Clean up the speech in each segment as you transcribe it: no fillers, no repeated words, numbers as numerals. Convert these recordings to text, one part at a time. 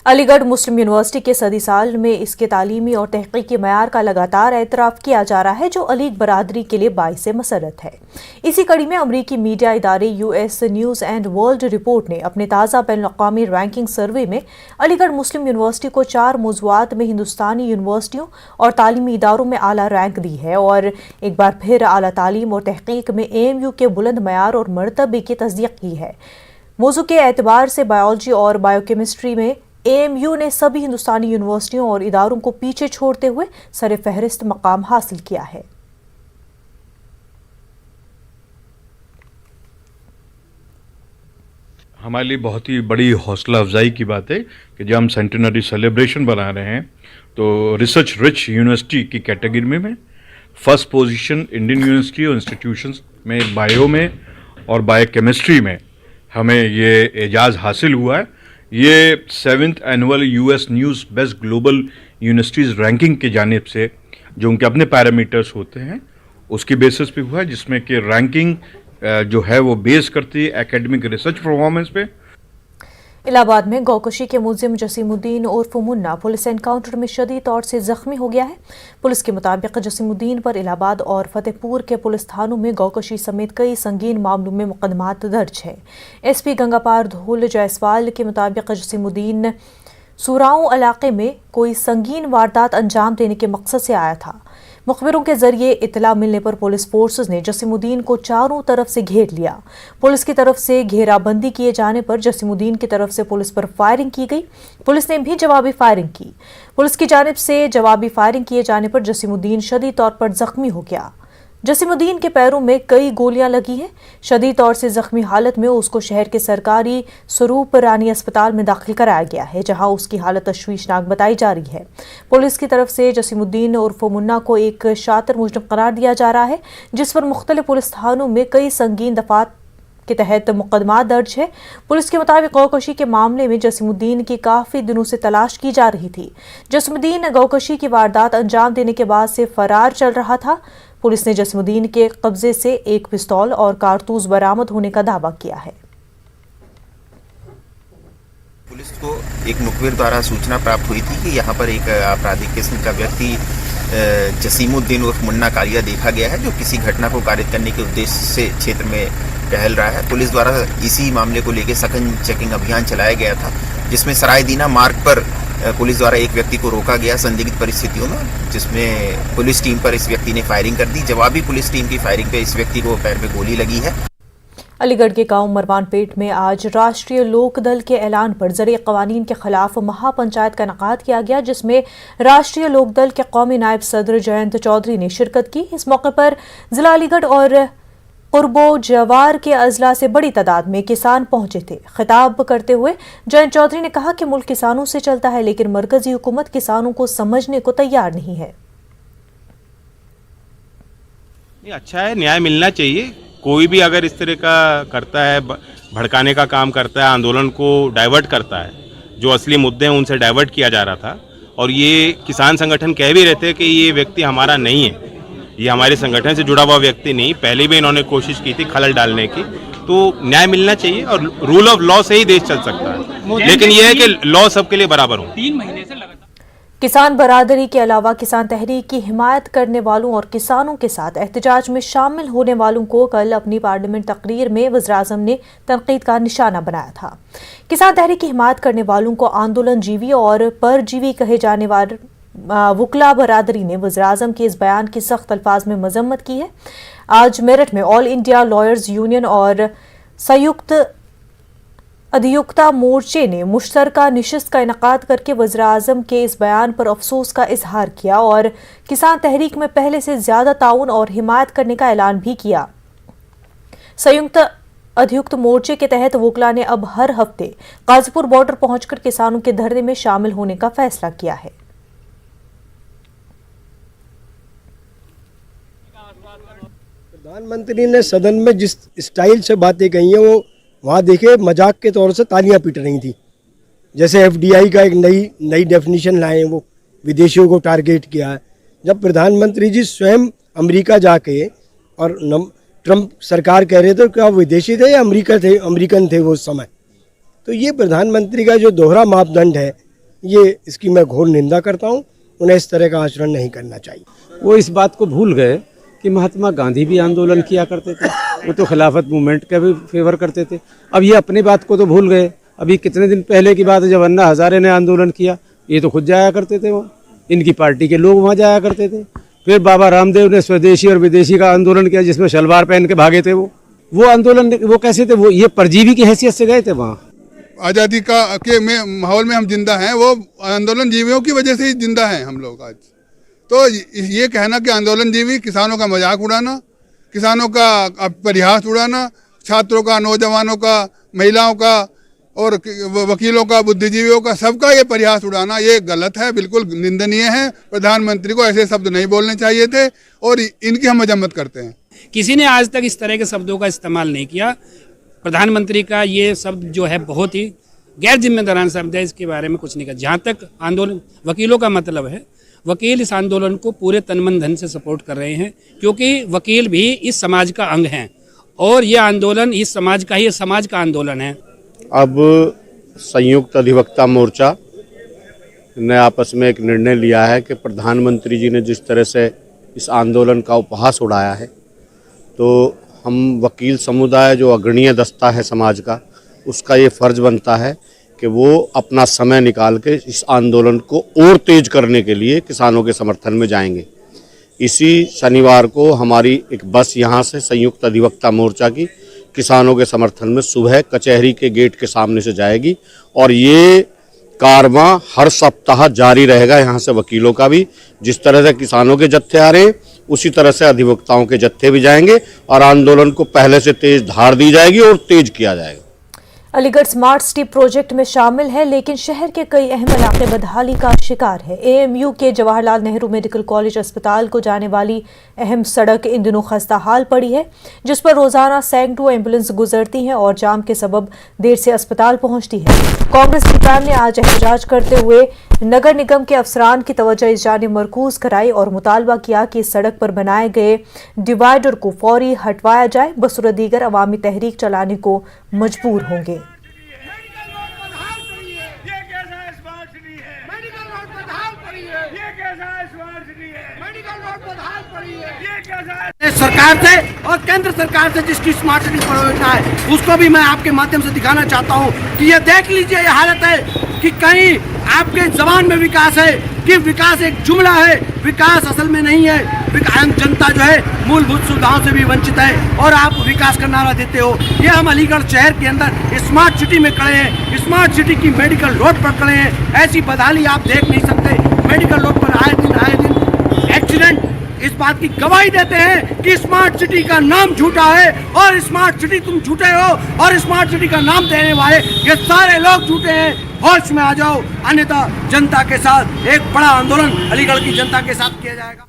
अलीगढ़ मुस्लिम university के सदी साल में इसके तालीमी और तहकीकी मयार का लगातार एतराफ़ किया जा रहा है, जो अलीग बरादरी के लिए बाइसे मसरत है। इसी कड़ी में अमरीकी मीडिया इदारे US news and world report ने अपने ताज़ा बैनुल-अक़वामी रैंकिंग सर्वे में अलीगढ़ मुस्लिम यूनिवर्सिटी को 4 मौज़ूआत में हिंदुस्तानी यूनिवर्सिटियों और तालीमी इदारों में आला रैंक दी है और एक बार फिर आला तालीम और तहकीक में AMU के बुलंद मयार और मर्तबे की तस्दीक की है। मौजू के एतबार से बायोलॉजी और बायोकेमिस्ट्री में AMU ने सभी हिंदुस्तानी यूनिवर्सिटियों और इदारों को पीछे छोड़ते हुए सरे फहरिस्त मकाम हासिल किया है। हमारे लिए बहुत ही बड़ी हौसला अफजाई की बात है कि जब हम सेंटेनरी सेलिब्रेशन बना रहे हैं तो रिसर्च रिच यूनिवर्सिटी की कैटेगरी में फर्स्ट पोजीशन इंडियन यूनिवर्सिटी और इंस्टीट्यूशंस में बायो में और बायोकेमिस्ट्री में हमें ये एजाज़ हासिल हुआ है। ये 7th annual US news best global universities ranking की जानिब से जो उनके अपने पैरामीटर्स होते हैं उसकी बेसिस पे हुआ है, जिसमें कि रैंकिंग जो है वो बेस करती है एकेडमिक रिसर्च परफॉर्मेंस पे। इलाहाबाद में गौकशी के मुलजिम जसीमुद्दीन उर्फ मुन्ना पुलिस एनकाउंटर में शदीद तौर से जख्मी हो गया है। पुलिस के मुताबिक जसीमुद्दीन पर इलाहाबाद और फतेहपुर के पुलिस थानों में गौकशी समेत कई संगीन मामलों में मुकदमात दर्ज है। SP गंगापार धूल जायसवाल के मुताबिक जसीमुद्दीन सुराऊ इलाके में कोई संगीन वारदात अंजाम देने के मकसद से आया था। मुखबिरों के जरिए इतला मिलने पर पुलिस फोर्सेस ने जसीमुद्दीन को चारों तरफ से घेर लिया। पुलिस की तरफ से घेराबंदी किए जाने पर जसीमुद्दीन की तरफ से पुलिस पर फायरिंग की गई। पुलिस ने भी जवाबी फायरिंग की। पुलिस की जानिब से जवाबी फायरिंग किए जाने पर जसीमुद्दीन शदीद तौर पर जख्मी हो गया। जसीमुद्दीन के पैरों में कई गोलियां लगी हैं। शदीद तौर से जख्मी हालत में उसको शहर के सरकारी स्वरूप रानी अस्पताल में दाखिल कराया गया है, जहां उसकी हालत तशवीशनाक बताई जा रही है। पुलिस की तरफ से जसीमुद्दीन उर्फ मुन्ना को एक शातिर मुजरिम करार दिया जा रहा है, जिस पर मुख्तलिफ पुलिस थानों में कई संगीन दफात के तहत मुकदमा दर्ज है। पुलिस के मुताबिक गौकशी के मामले में जसीमुद्दीन की काफी दिनों से तलाश की जा रही थी। जसीमुद्दीन गौकशी की वारदात अंजाम देने के बाद से फरार चल रहा था। पुलिस ने जसीमुद्दीन के कब्जे से एक पिस्तौल और कारतूस बरामद होने का दावा किया है। पुलिस को एक मुखबिर द्वारा सूचना प्राप्त हुई थी कि यहाँ पर एक आपराधिक किस्म का व्यक्ति जसीमुद्दीन उर्फ मुन्ना कालिया देखा गया है, जो किसी घटना को कारित करने के उद्देश्य से क्षेत्र में टहल रहा है। पुलिस द्वारा इसी मामले को लेकर सघन चेकिंग अभियान चलाया गया था, जिसमें सरायदीना मार्ग पर पुलिस द्वारा एक व्यक्ति को रोका गया संदिग्ध परिस्थितियों में, जिसमें पुलिस टीम पर इस व्यक्ति ने फायरिंग कर दी। जवाबी पुलिस टीम की फायरिंग पे इस व्यक्ति को पैर में गोली लगी है। अलीगढ़ के गांव मरवानपेट में आज राष्ट्रीय लोकदल के ऐलान पर ज़रिए क़वानीन के खिलाफ महापंचायत का इनेकाद किया गया, जिसमें राष्ट्रीय लोकदल के कौमी नायब सदर जयंत चौधरी ने शिरकत की। इस मौके पर जिला अलीगढ़ और कुर्बो जवार के अजला से बड़ी तादाद में किसान पहुंचे थे। खिताब करते हुए जयंत चौधरी ने कहा कि मुल्क किसानों से चलता है, लेकिन मरकजी हुकूमत किसानों को समझने को तैयार नहीं है। ये अच्छा है, न्याय मिलना चाहिए। कोई भी अगर इस तरह का करता है, भड़काने का काम करता है, आंदोलन को डाइवर्ट करता है, जो असली मुद्दे हैं उनसे डाइवर्ट किया जा रहा था, और ये किसान संगठन कह भी रहते हैं कि ये व्यक्ति हमारा नहीं है, ये हमारे संगठन से जुड़ा हुआ व्यक्ति नहीं। पहले भी इन्होंने कोशिश की थी खलल डालने की। तो न्याय मिलना चाहिए और रूल ऑफ लॉ से ही देश चल सकता है, लेकिन यह है कि लॉ सबके लिए बराबर हो। 3 महीने से लगातार किसान बरादरी के अलावा किसान तहरीक की हिमायत करने वालों और किसानों के साथ एहतजाज में शामिल होने वालों को कल अपनी पार्लियामेंट तकरीर में वज़ीर-ए-आज़म ने तनकीद का निशाना बनाया था। किसान तहरीक की हिमायत करने वालों को आंदोलन जीवी और परजीवी कहे जाने वाले वुकला बरादरी ने वज़ीर-ए-आज़म के इस बयान की सख्त अल्फाज में मजम्मत की है। आज मेरठ में ऑल इंडिया लॉयर्स यूनियन और संयुक्त अधियुक्ता मोर्चे ने मुश्तरका निशिस्त का इनेकाद करके वज़ीर-ए-आज़म के इस बयान पर अफसोस का इजहार किया और किसान तहरीक में पहले से ज्यादा ताउन और हिमायत करने का ऐलान भी किया। संयुक्त अधियुक्त मोर्चे के तहत वुकला ने अब हर हफ्ते गाजीपुर बॉर्डर पहुंचकर किसानों के धरने में शामिल होने का फैसला किया है। प्रधानमंत्री ने सदन में जिस स्टाइल से बातें कही हैं, वो वहाँ देखे मजाक के तौर से तालियां पीट रही थी। जैसे FDI का एक नई डेफिनेशन लाए, वो विदेशियों को टारगेट किया है। जब प्रधानमंत्री जी स्वयं अमेरिका जाके और ट्रंप सरकार कह रहे थे, क्या विदेशी थे या अमेरिकन थे वो उस समय। तो ये प्रधानमंत्री का जो दोहरा मापदंड है, ये इसकी मैं घोर निंदा करता हूँ। उन्हें इस तरह का आचरण नहीं करना चाहिए। वो इस बात को भूल गए कि महात्मा गांधी भी आंदोलन किया करते थे, वो तो खिलाफत मूवमेंट का भी फेवर करते थे। अब ये अपनी बात को तो भूल गए। अभी कितने दिन पहले की बात है जब अन्ना हजारे ने आंदोलन किया, ये तो खुद जाया करते थे, वो इनकी पार्टी के लोग वहाँ जाया करते थे। फिर बाबा रामदेव ने स्वदेशी और विदेशी का आंदोलन किया जिसमें शलवार पहन के भागे थे। वो आंदोलन वो कैसे थे, वो ये परजीवी की हैसियत से गए थे वहाँ। आज़ादी का के माहौल में हम जिंदा हैं, वो आंदोलन जीवियों की वजह से ही जिंदा हैं हम लोग आज। तो ये कहना कि आंदोलन जीवी, किसानों का मजाक उड़ाना, किसानों का परिहास उड़ाना, छात्रों का, नौजवानों का, महिलाओं का और वकीलों का, बुद्धिजीवियों का, सबका ये परिहास उड़ाना ये गलत है, बिल्कुल निंदनीय है। प्रधानमंत्री को ऐसे शब्द नहीं बोलने चाहिए थे और इनकी हम मजम्मत करते हैं। किसी ने आज तक इस तरह के शब्दों का इस्तेमाल नहीं किया। प्रधानमंत्री का ये शब्द जो है बहुत ही गैर जिम्मेदाराना शब्द है, इसके बारे में कुछ नहीं कहा। जहाँ तक आंदोलन वकीलों का मतलब है, वकील इस आंदोलन को पूरे तन मन धन से सपोर्ट कर रहे हैं, क्योंकि वकील भी इस समाज का अंग हैं और ये आंदोलन इस समाज का ही समाज का आंदोलन है। अब संयुक्त अधिवक्ता मोर्चा ने आपस में एक निर्णय लिया है कि प्रधानमंत्री जी ने जिस तरह से इस आंदोलन का उपहास उड़ाया है, तो हम वकील समुदाय जो अग्रणीय दस्ता है समाज का, उसका ये फ़र्ज़ बनता है कि वो अपना समय निकाल के इस आंदोलन को और तेज करने के लिए किसानों के समर्थन में जाएंगे। इसी शनिवार को हमारी एक बस यहाँ से संयुक्त अधिवक्ता मोर्चा की किसानों के समर्थन में सुबह कचहरी के गेट के सामने से जाएगी और ये कारवां हर सप्ताह जारी रहेगा। यहाँ से वकीलों का भी, जिस तरह से किसानों के जत्थे आ रहे हैं उसी तरह से अधिवक्ताओं के जत्थे भी जाएंगे और आंदोलन को पहले से तेज धार दी जाएगी और तेज किया जाएगा। अलीगढ़ स्मार्ट सिटी प्रोजेक्ट में शामिल है, लेकिन शहर के कई अहम इलाके बदहाली का शिकार है। एएमयू के जवाहरलाल नेहरू मेडिकल कॉलेज अस्पताल को जाने वाली अहम सड़क इन दिनों खस्ता हाल पड़ी है, जिस पर रोजाना सैकड़ों एम्बुलेंस गुजरती हैं और जाम के सबब देर से अस्पताल पहुंचती है। कांग्रेस सरकार ने आज एहतजाज करते हुए नगर निगम के अफसरान की तवज्जो इस जानिब मरकूज कराई और मुतालबा किया कि इस सड़क पर बनाए गए डिवाइडर को फौरी हटवाया जाए, बसूरत दीगर अवामी तहरीक चलाने को मजबूर होंगे। सरकार से और केंद्र सरकार से जिसकी स्मार्ट सिटी परियोजना है, उसको भी मैं आपके माध्यम से दिखाना चाहता हूँ कि ये देख लीजिए, ये हालत है कि कहीं आपके जबान में विकास है कि विकास एक जुमला है, विकास असल में नहीं है। आम जनता जो है मूलभूत सुविधाओं से भी वंचित है और आप विकास का नारा देते हो। ये हम अलीगढ़ शहर के अंदर स्मार्ट सिटी में खड़े हैं, स्मार्ट सिटी की मेडिकल रोड पर खड़े हैं। ऐसी बदहाली आप देख नहीं सकते। मेडिकल रोड पर आए दिन एक्सीडेंट इस बात की गवाही देते हैं कि स्मार्ट सिटी का नाम झूठा है और स्मार्ट सिटी तुम झूठे हो और स्मार्ट सिटी का नाम देने वाले ये सारे लोग झूठे हैं। होश में आ जाओ, अन्यथा जनता के साथ एक बड़ा आंदोलन अलीगढ़ की जनता के साथ किया जाएगा।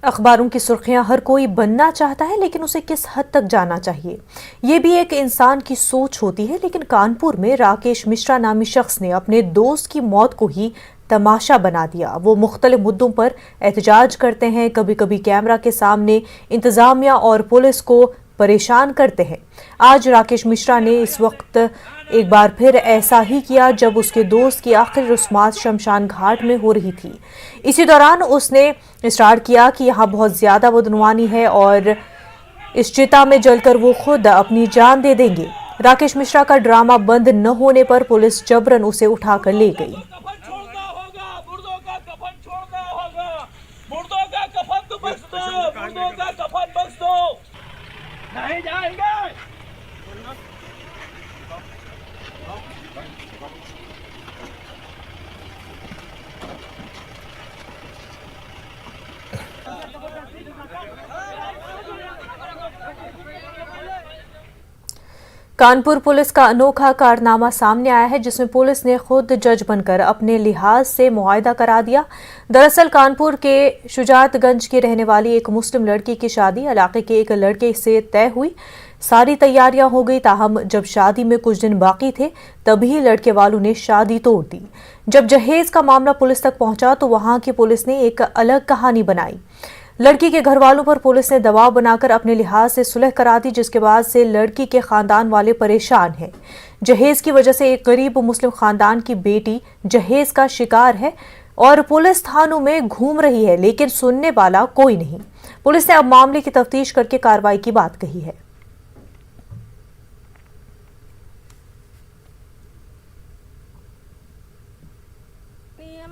अखबारों की सुर्खियां हर कोई बनना चाहता है, लेकिन उसे किस हद तक जाना चाहिए, ये भी एक इंसान की सोच होती है। लेकिन कानपुर में राकेश मिश्रा नामी शख्स ने अपने दोस्त की मौत को ही तमाशा बना दिया। वो मुख्तलिफ मुद्दों पर एहतजाज करते हैं, कभी कभी कैमरा के सामने इंतजामिया और पुलिस को परेशान करते हैं। आज राकेश मिश्रा ने इस वक्त एक बार फिर ऐसा ही किया जब उसके दोस्त की आखिरी रस्मात शमशान घाट में हो रही थी। इसी दौरान उसने इसरार किया कि यहाँ बहुत ज्यादा बदनवानी है और इस चिता में जलकर वो खुद अपनी जान दे देंगे। राकेश मिश्रा का ड्रामा बंद न होने पर पुलिस जबरन उसे उठाकर ले गई। नहीं जाएंगे। कानपुर पुलिस का अनोखा कारनामा सामने आया है, जिसमें पुलिस ने खुद जज बनकर अपने लिहाज से मुआहदा करा दिया। दरअसल कानपुर के शुजातगंज की रहने वाली एक मुस्लिम लड़की की शादी इलाके के एक लड़के से तय हुई। सारी तैयारियां हो गई, ताहम जब शादी में कुछ दिन बाकी थे तभी लड़के वालों ने शादी तोड़ दी। जब जहेज का मामला पुलिस तक पहुंचा तो वहां की पुलिस ने एक अलग कहानी बनाई। लड़की के घर वालों पर पुलिस ने दबाव बनाकर अपने लिहाज से सुलह करा दी, जिसके बाद से लड़की के खानदान वाले परेशान हैं। जहेज की वजह से एक गरीब मुस्लिम खानदान की बेटी जहेज का शिकार है और पुलिस थानों में घूम रही है, लेकिन सुनने वाला कोई नहीं। पुलिस ने अब मामले की तफ्तीश करके कार्रवाई की बात कही है।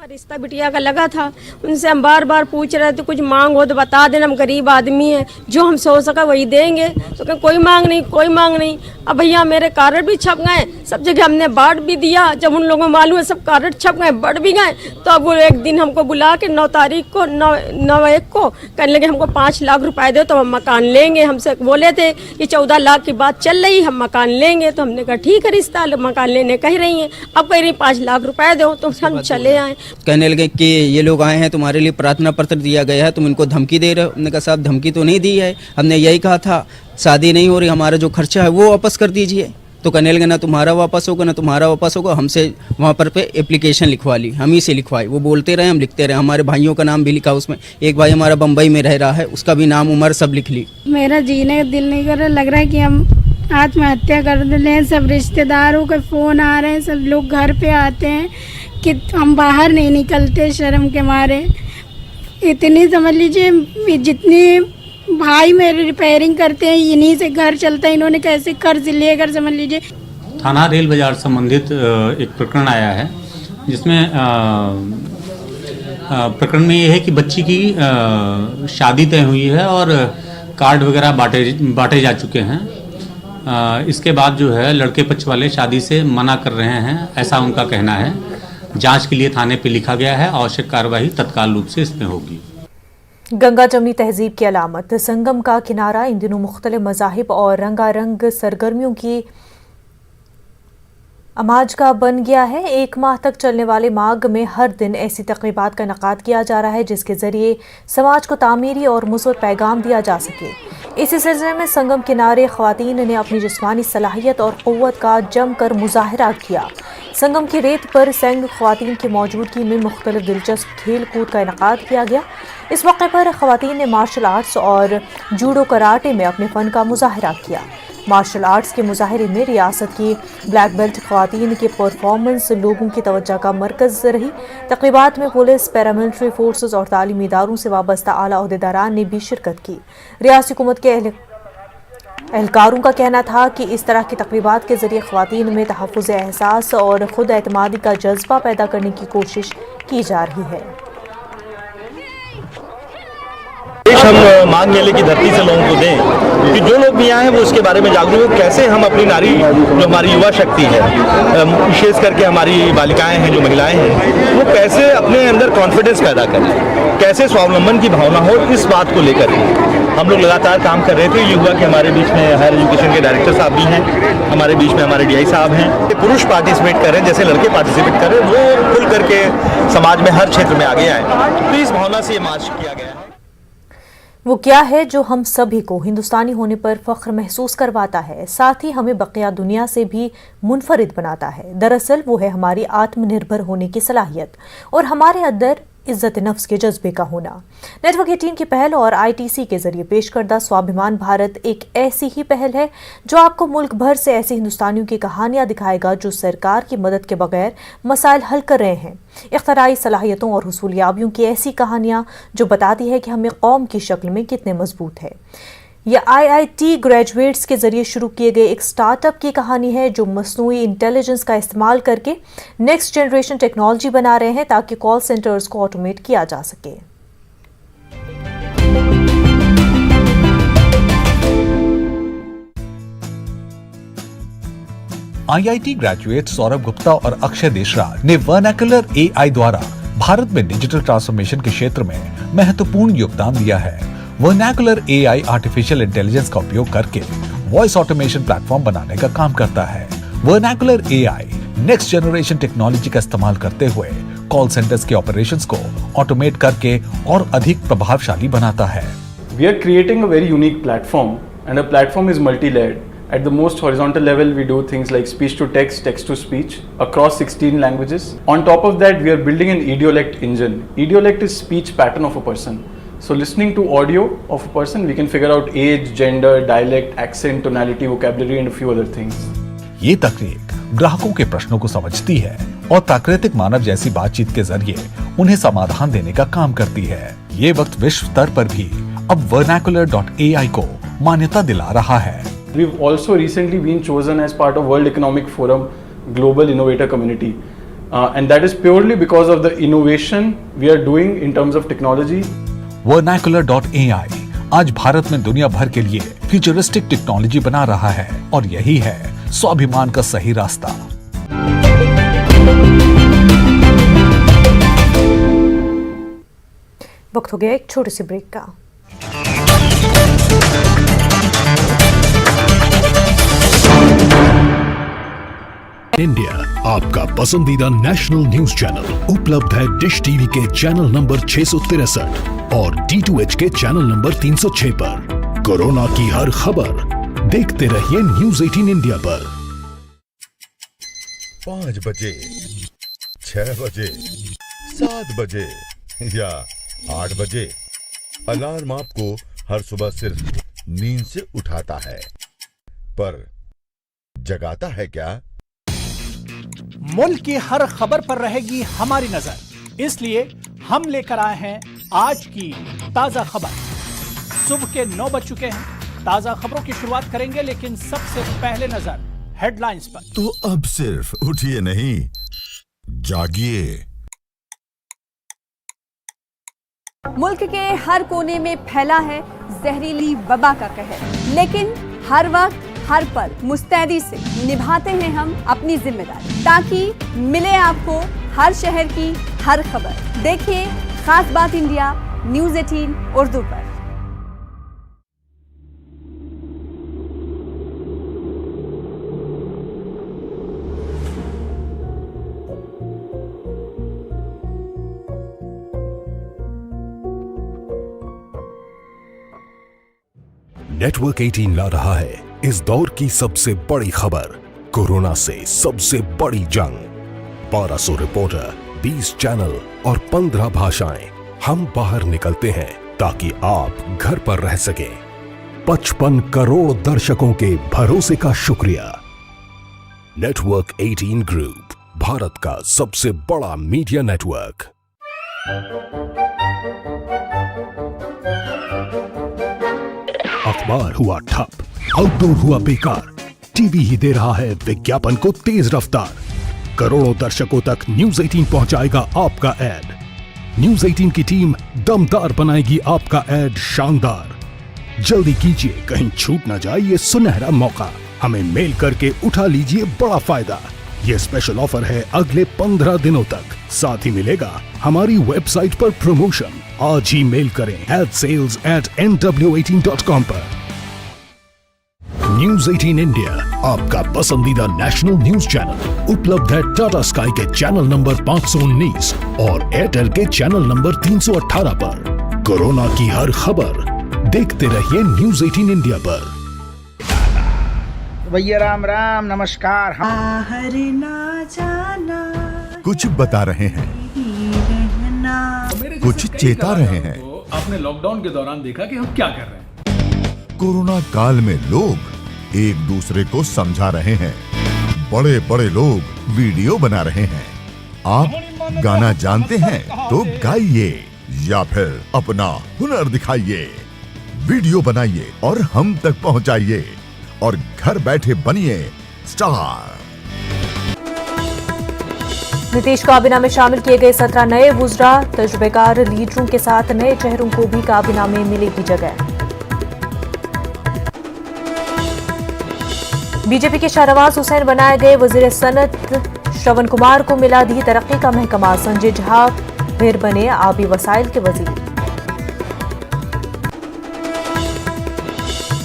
रिश्ता बिटिया का लगा था, उनसे हम बार बार पूछ रहे थे कुछ मांग हो तो बता देना, हम गरीब आदमी हैं, जो हम सोच सका वही देंगे। तो क्या कोई मांग नहीं, कोई मांग नहीं। अब भैया मेरे कार्ड भी छप गए, सब जगह हमने बांट भी दिया। जब उन लोगों को मालूम है सब कार्ड छप गए, बढ़ भी गए, तो अब वो एक दिन हमको बुला के 9/1 को कहने लगे हमको 5 लाख रुपए दो तो हम मकान लेंगे। हमसे बोले थे कि 14 लाख की बात चल रही, हम मकान लेंगे। तो हमने कहा ठीक है, रिश्ता मकान लेने कह रही हैं, अब कह रही 5 लाख रुपए दो, तो हम चले आए। कहने लगे कि ये लोग आए हैं, तुम्हारे लिए प्रार्थना पत्र दिया गया है, तुम इनको धमकी दे रहे हो। हमने कहा साहब धमकी तो नहीं दी है, हमने यही कहा था शादी नहीं हो रही, हमारा जो खर्चा है वो वापस कर दीजिए। तो कहने लगे ना तुम्हारा वापस होगा ना तुम्हारा वापस होगा। हमसे वहाँ पर पे एप्लीकेशन लिखवा ली, हम ही से लिखवाई। वो बोलते रहे, हम लिखते रहे। हमारे भाइयों का नाम भी लिखा उसमें, एक भाई हमारा बम्बई में रह रहा है, उसका भी नाम उम्र सब लिख ली। मेरा जीने का दिल नहीं कर रहा, लग रहा है कि हम आत्महत्या कर लें। सब रिश्तेदारों के फ़ोन आ रहे हैं, सब लोग घर पे आते हैं कि हम बाहर नहीं निकलते शर्म के मारे। इतनी समझ लीजिए, जितनी भाई मेरे रिपेयरिंग करते हैं, इन्हीं से घर चलता है। इन्होंने कैसे कर्ज लेकर समझ लीजिए। थाना रेल बाजार संबंधित एक प्रकरण आया है, जिसमें प्रकरण में ये है कि बच्ची की शादी तय हुई है और कार्ड वगैरह बांटे जा चुके हैं। इसके बाद जो है लड़के पक्ष वाले शादी से मना कर रहे हैं, ऐसा उनका कहना है। जांच के लिए थाने पे लिखा गया है, आवश्यक कार्रवाई तत्काल रूप से इसमें होगी। गंगा जमनी तहजीब की अलामत संगम का किनारा इन दिनों मुख्तलिफ मज़ाहिब और रंगारंग सरगर्मियों की अमाजगाह बन गया है। 1 माह तक चलने वाले माघ में हर दिन ऐसी तक़रीबात का इनेकाद किया जा रहा है, जिसके ज़रिए समाज को तामीरी और मुस्बत पैगाम दिया जा सके। इसी सिलसिले में संगम किनारे ख़वातीन ने अपनी जिस्मानी सलाहियत और क़ुव्वत का जमकर मुज़ाहरा किया। संगम की रेत पर संग ख़वातीन की मौजूदगी में मुख्तलिफ दिलचस्प खेल कूद का इनेकाद किया गया। इस मौके पर ख़वातीन ने मार्शल आर्ट्स और जूडो कराटे में अपने फ़न का मुज़ाहरा किया। मार्शल आर्ट्स के मुजाहरे में रियासत की ब्लैक बेल्ट ख़वातीन के परफॉर्मेंस लोगों की तवज्जो का मरकज़ रही। तक़रीबात में पुलिस, पैरामिलिट्री फोर्सेस और तालीमी इदारों से वाबस्ता आला ओहदेदारान ने भी शिरकत की। रियासती हुकूमत के एहलकारों का कहना था कि इस तरह की तक़रीबात के ज़रिए ख़वातीन में तहफ़्फ़ुज़ एहसास और ख़ुद एतमादी का जज्बा पैदा करने की कोशिश की जा रही है। हम माघ मेले की धरती से लोगों को दें कि जो लोग भी यहाँ हैं वो उसके बारे में जागरूक हो, कैसे हम अपनी नारी जो हमारी युवा शक्ति है, विशेष करके हमारी बालिकाएं हैं, जो महिलाएं हैं, वो कैसे अपने अंदर कॉन्फिडेंस पैदा करें, कैसे स्वावलंबन की भावना हो, इस बात को लेकर हम लोग लगातार काम कर रहे थे। ये हुआ कि हमारे बीच में हायर एजुकेशन के डायरेक्टर साहब भी हैं, हमारे बीच में हमारे DI साहब हैं। पुरुष पार्टिसिपेट कर रहे हैं जैसे लड़के पार्टिसिपेट कर रहे हैं, वो खुल करके समाज में हर क्षेत्र में आगे आए। तो इस भावना से ये मार्च किया गया है। वो क्या है जो हम सभी को हिंदुस्तानी होने पर फख्र महसूस करवाता है, साथ ही हमें बकिया दुनिया से भी मुनफरिद बनाता है। दरअसल वो है हमारी आत्मनिर्भर होने की सलाहियत और हमारे अंदर इज्जत नफ्स के जज्बे का होना। नेटवर्क 18 की पहल और ITC के जरिए पेश करदा स्वाभिमान भारत एक ऐसी ही पहल है जो आपको मुल्क भर से ऐसे हिंदुस्तानियों की कहानियां दिखाएगा जो सरकार की मदद के बगैर मसाइल हल कर रहे हैं। इख्तराई सलाहियतों और हुसूलियाबियों की ऐसी कहानियां जो बताती है कि हमें कौम की शक्ल में कितने मजबूत है। यह IIT ग्रेजुएट्स के जरिए शुरू किए गए एक स्टार्टअप की कहानी है जो मसनूई इंटेलिजेंस का इस्तेमाल करके नेक्स्ट जनरेशन टेक्नोलॉजी बना रहे हैं ताकि कॉल सेंटर्स को ऑटोमेट किया जा सके। IIT ग्रेजुएट सौरभ गुप्ता और अक्षय देशराज ने वर्नाकुलर AI द्वारा भारत में डिजिटल ट्रांसफॉर्मेशन के क्षेत्र में महत्वपूर्ण योगदान दिया है। वर्नाकुलर AI आर्टिफिशियल इंटेलिजेंस का उपयोग करके वॉइस ऑटोमेशन प्लेटफॉर्म बनाने का काम करता है। Vernacular AI next generation technology का इस्तेमाल करते हुए कॉल सेंटर्स के ऑपरेशंस को ऑटोमेट करके और अधिक प्रभावशाली बनाता है। We are creating a very unique platform and a platform is multi-layered. At the most horizontal level, we do things like speech to text, text to speech across 16 languages. On top of that, we are building an idiolect engine. Idiolect is speech pattern of a person. So listening to audio of a person, we can figure out age, gender, dialect, accent, tonality, vocabulary and a few other things. ये तकनीक ग्राहकों के प्रश्नों को समझती है और प्राकृतिक मानव जैसी बातचीत के जरिए उन्हें समाधान देने का काम करती है। ये वक्त विश्व स्तर पर भी अब vernacular.ai को मान्यता दिला रहा है। We've also recently been chosen as part of World Economic Forum Global Innovator Community, and that is purely because of the innovation we are doing in terms of technology. vernacular.ai आज भारत में दुनिया भर के लिए फ्यूचरिस्टिक टेक्नोलॉजी बना रहा है और यही है स्वाभिमान का सही रास्ता। वक्त हो गया एक छोटी सी ब्रेक का। इंडिया आपका पसंदीदा नेशनल न्यूज चैनल उपलब्ध है डिश टीवी के चैनल नंबर 663 और D2H के चैनल नंबर 306 पर। कोरोना की हर खबर देखते रहिए न्यूज 18 इंडिया पर। 5 बजे, 6 बजे, 7 बजे या 8 बजे अलार्म आपको हर सुबह सिर्फ नींद से उठाता है, पर जगाता है क्या? मुल्क की हर खबर पर रहेगी हमारी नजर, इसलिए हम लेकर आए हैं आज की ताजा खबर। सुबह के 9 बज चुके हैं। ताजा खबरों की शुरुआत करेंगे, लेकिन सबसे पहले नजर हेडलाइंस पर। तो अब सिर्फ उठिए नहीं, जागिए। मुल्क के हर कोने में फैला है जहरीली वबा का कहर, लेकिन हर वक्त हर पल मुस्तैदी से निभाते हैं हम अपनी जिम्मेदारी, ताकि मिले आपको हर शहर की हर खबर। देखिए खास बात इंडिया न्यूज़ 18 उर्दू पर। नेटवर्क 18 ला रहा है इस दौर की सबसे बड़ी खबर, कोरोना से सबसे बड़ी जंग। 1200 रिपोर्टर, 20 चैनल और 15 भाषाएं। हम बाहर निकलते हैं ताकि आप घर पर रह सकें। 55 करोड़ दर्शकों के भरोसे का शुक्रिया। नेटवर्क 18 ग्रुप, भारत का सबसे बड़ा मीडिया नेटवर्क। अखबार हुआ ठप, आउटडोर हुआ बेकार, टीवी ही दे रहा है विज्ञापन को तेज रफ्तार। करोड़ों दर्शकों तक न्यूज़ 18 पहुंचाएगा आपका ऐड। न्यूज़ 18 की टीम दमदार बनाएगी आपका ऐड शानदार। जल्दी कीजिए, कहीं छूट ना जाए ये सुनहरा मौका। हमें मेल करके उठा लीजिए बड़ा फायदा। ये स्पेशल ऑफर है अगले 15 दिनों तक। साथ ही मिलेगा हमारी वेबसाइट पर प्रमोशन। आज ही मेल करें adsales@nw18.com पर। न्यूज़ 18 इंडिया आपका पसंदीदा नेशनल न्यूज चैनल उपलब्ध है टाटा स्काई के चैनल नंबर 519 और एयरटेल के चैनल नंबर 318 पर। कोरोना की हर खबर देखते रहिए न्यूज़ 18 इंडिया पर। भैया राम राम, नमस्कार। बाहर ना जाना, कुछ बता रहे हैं, कुछ चेता रहे हैं। आपने लॉकडाउन के दौरान देखा कि हम क्या कर रहे हैं। कोरोना काल में लोग एक दूसरे को समझा रहे हैं। बड़े बड़े लोग वीडियो बना रहे हैं। आप गाना जानते हैं तो गाइए या फिर अपना हुनर दिखाइए। वीडियो बनाइए और हम तक पहुंचाइए और घर बैठे बनिए स्टार। नीतीश काबीना में शामिल किए गए 17 नए वुज़रा, तजुर्बेकार लीडरों के साथ नए चेहरों को भी काबीना में मिलेगी जगह। बीजेपी के शाहनवाज हुसैन बनाए गए वजीर सनत, श्रवण कुमार को मिला दी तरक्की का महकमा, संजय झा फिर बने आबी वसाइल के वजीर।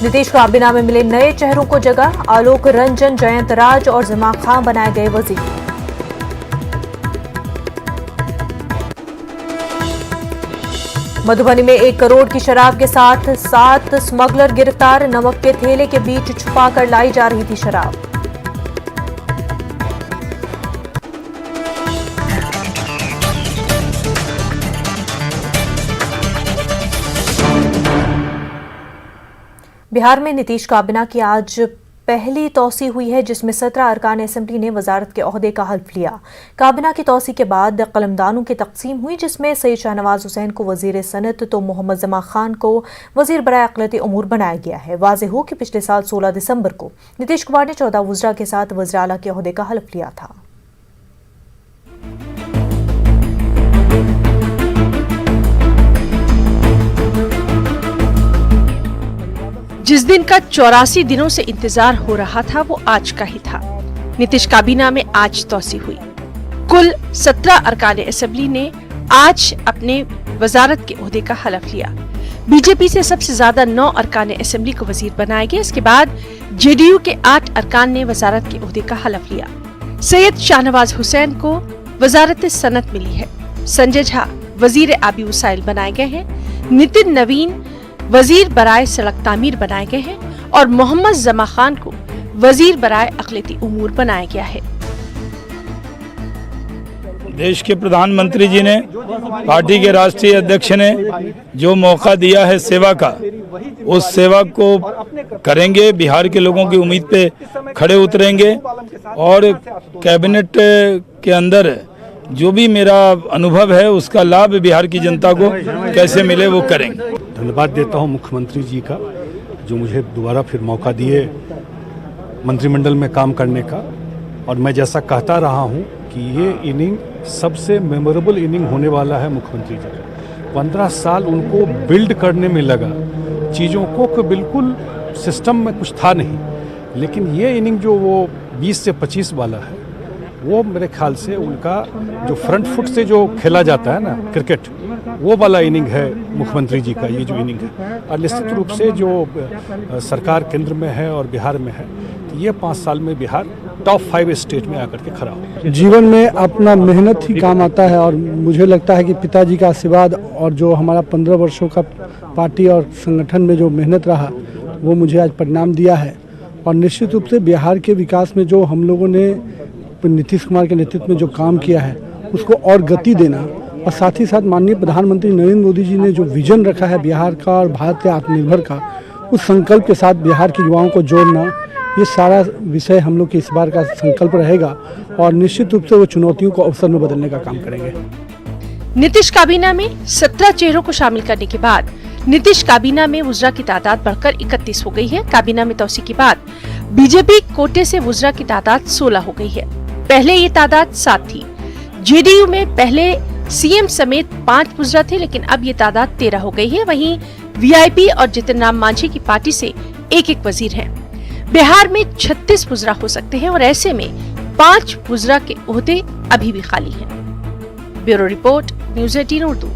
नीतीश काबीना में मिले नए चेहरों को जगह, आलोक रंजन, जयंत राज और जमा खां बनाए गए वजीर। मधुबनी में 1 करोड़ की शराब के साथ 7 स्मगलर गिरफ्तार, नमक के थैले के बीच छुपाकर लाई जा रही थी शराब। बिहार में नीतीश काबीना की आज पहली तौसी हुई है जिसमें 17 अरकान असेंबली ने वजारत के ओहदे का हल्फ लिया। काबिना की तौसी के बाद कलमदानों की तकसीम हुई जिसमें सैयद शाहनवाज हुसैन को वजीर सनत तो मोहम्मद जमा खान को वजीर बराए अक़लियती उमूर बनाया गया है। वाज़ेह हो कि पिछले साल 16 दिसंबर को नीतीश कुमार ने 14 वज़रा के साथ वज़ीर आला के ओहदे का हल्फ लिया था। जिस दिन का 84 दिनों से इंतजार हो रहा था वो आज का ही था। नीतीश काबीना में आज तौसी हुई। कुल 17 अरकान असेंबली ने आज अपने वजारत के ओहदे का हलफ लिया। बीजेपी से सबसे ज्यादा 9 अरकान असेंबली को वजीर बनाए गए। इसके बाद जेडीयू के 8 अरकान ने वजारत के ओहदे का हलफ लिया। सैयद शाहनवाज हुसैन को वजारत सनत मिली है। संजय झा वजीर आबी वसाइल बनाए गए हैं। नितिन नवीन वजीर बराए सड़क तामीर बनाए गए हैं और मोहम्मद जमा खान को वजीर बराए अक़लियती उमूर बनाया गया है। देश के प्रधानमंत्री जी ने, पार्टी के राष्ट्रीय अध्यक्ष ने जो मौका दिया है सेवा का, उस सेवा को करेंगे। बिहार के लोगों की उम्मीद पे खड़े उतरेंगे और कैबिनेट के अंदर जो भी मेरा अनुभव है उसका लाभ बिहार की जनता को कैसे मिले वो करेंगे। धन्यवाद देता हूं मुख्यमंत्री जी का जो मुझे दोबारा फिर मौका दिए मंत्रिमंडल में काम करने का। और मैं जैसा कहता रहा हूं कि ये इनिंग सबसे मेमोरेबल इनिंग होने वाला है मुख्यमंत्री जी का। 15 साल उनको बिल्ड करने में लगा, चीज़ों को बिल्कुल सिस्टम में कुछ था नहीं, लेकिन ये इनिंग जो वो 20 से 25 वाला है वो मेरे ख्याल से उनका जो फ्रंट फुट से जो खेला जाता है ना क्रिकेट, वो वाला इनिंग है मुख्यमंत्री जी का ये जो इनिंग है। और निश्चित रूप से जो सरकार केंद्र में है और बिहार में है, तो ये 5 साल में बिहार टॉप 5 स्टेट में आकर के खड़ा हो। जीवन में अपना मेहनत ही काम आता है और मुझे लगता है कि पिताजी का आशीर्वाद और जो हमारा 15 वर्षों का पार्टी और संगठन में जो मेहनत रहा वो मुझे आज परिणाम दिया है। और निश्चित रूप से बिहार के विकास में जो हम लोगों ने नीतीश कुमार के नेतृत्व में जो काम किया है उसको और गति देना, और साथ ही साथ माननीय प्रधानमंत्री नरेंद्र मोदी जी ने जो विजन रखा है बिहार का और भारत के आत्मनिर्भर का, उस संकल्प के साथ बिहार के युवाओं को जोड़ना, ये सारा विषय हम लोग के इस बार का संकल्प रहेगा और निश्चित रूप से वो चुनौतियों को अवसर में बदलने का काम करेंगे। नीतीश काबीना में 17 चेहरों को शामिल करने के बाद नीतीश काबीना में वुज़रा की तादाद बढ़कर 31 हो गई है। काबीना में तौसी के बाद बीजेपी कोटे से वुज़रा की तादाद 16 हो गई है। पहले ये तादाद 7 थी। जेडीयू में पहले सीएम समेत 5 वुज़रा थे, लेकिन अब ये तादाद 13 हो गई है। वहीं वीआईपी और जितिन राम मांझी की पार्टी से एक वजीर हैं। बिहार में 36 वुज़रा हो सकते हैं और ऐसे में 5 वुज़रा के ओहदे अभी भी खाली हैं। Bureau report, news 18 Urdu.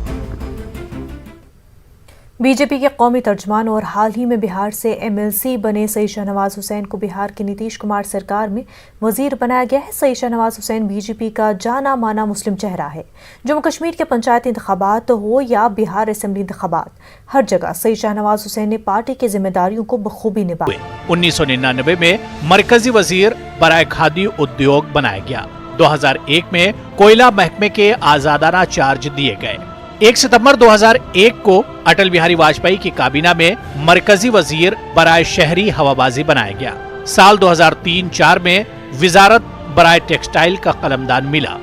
BJP के कौमी तर्जमान और हाल ही में बिहार से एमएलसी बने सैयद शाहनवाज हुसैन को बिहार की नीतीश कुमार सरकार में वजीर बनाया गया है। सैयद शाहनवाज हुसैन बीजेपी का जाना माना मुस्लिम चेहरा है। जम्मू कश्मीर के पंचायती इंतखाबात हो या बिहार असेंबली इंतखाबात, हर जगह सैयद शाहनवाज हुसैन ने पार्टी की जिम्मेदारियों को बखूबी निभाया। 1999 में मरकजी वजीर बराए खादी उद्योग बनाया गया। 2001 में कोयला महकमे के आजादाना चार्ज दिए गए। 1 सितंबर 2001 को अटल बिहारी वाजपेयी की काबीना में मरकजी वजीर बराए शहरी हवाबाजी बनाया गया। साल 2003-04 में विजारत बराए टेक्सटाइल का कलमदान मिला।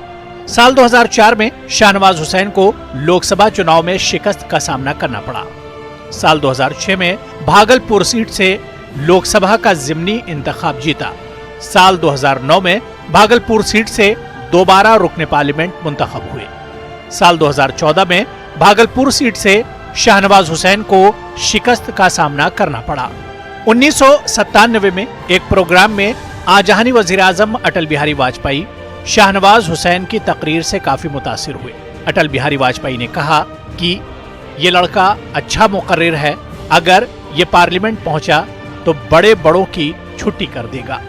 साल 2004 में शाहनवाज हुसैन को लोकसभा चुनाव में शिकस्त का सामना करना पड़ा। साल 2006 में भागलपुर सीट से लोकसभा का जिमनी इंतखाब जीता। साल 2009 में भागलपुर सीट से दोबारा रुकने पार्लियामेंट मुंतखब हुए। साल 2014 में भागलपुर सीट से शाहनवाज हुसैन को शिकस्त का सामना करना पड़ा। 1997 में एक प्रोग्राम में आजहानी वजीर आजम अटल बिहारी वाजपेयी शाहनवाज हुसैन की तकरीर से काफी मुतासिर हुए। अटल बिहारी वाजपेयी ने कहा कि ये लड़का अच्छा मुकर्रिर है, अगर ये पार्लियामेंट पहुंचा तो बड़े बड़ों की छुट्टी कर देगा।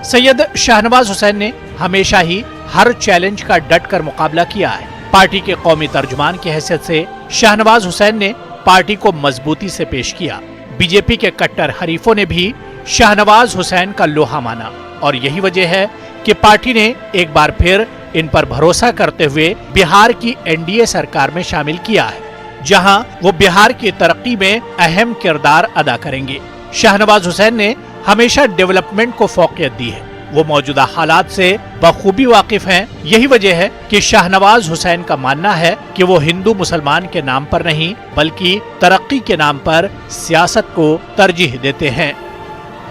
सैयद शाहनवाज हुसैन ने हमेशा ही हर चैलेंज का डट कर मुकाबला किया है। पार्टी के कौमी तर्जुमान की हैसियत से शाहनवाज हुसैन ने पार्टी को मजबूती से पेश किया। बीजेपी के कट्टर हरीफों ने भी शाहनवाज हुसैन का लोहा माना और यही वजह है कि पार्टी ने एक बार फिर इन पर भरोसा करते हुए बिहार की एनडीए सरकार में शामिल किया है, जहां वो बिहार की तरक्की में अहम किरदार अदा करेंगे। शाहनवाज हुसैन ने हमेशा डेवलपमेंट को फौकियत दी है। वो मौजूदा हालात से बखूबी वाकिफ हैं। यही वजह है कि शाहनवाज हुसैन का मानना है कि वो हिंदू मुसलमान के नाम पर नहीं बल्कि तरक्की के नाम पर सियासत को तरजीह देते हैं।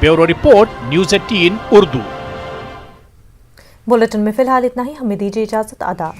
Bureau report, news 18 Urdu. Bulletin में फिलहाल इतना ही। हमें दीजिए इजाजत। आदाब।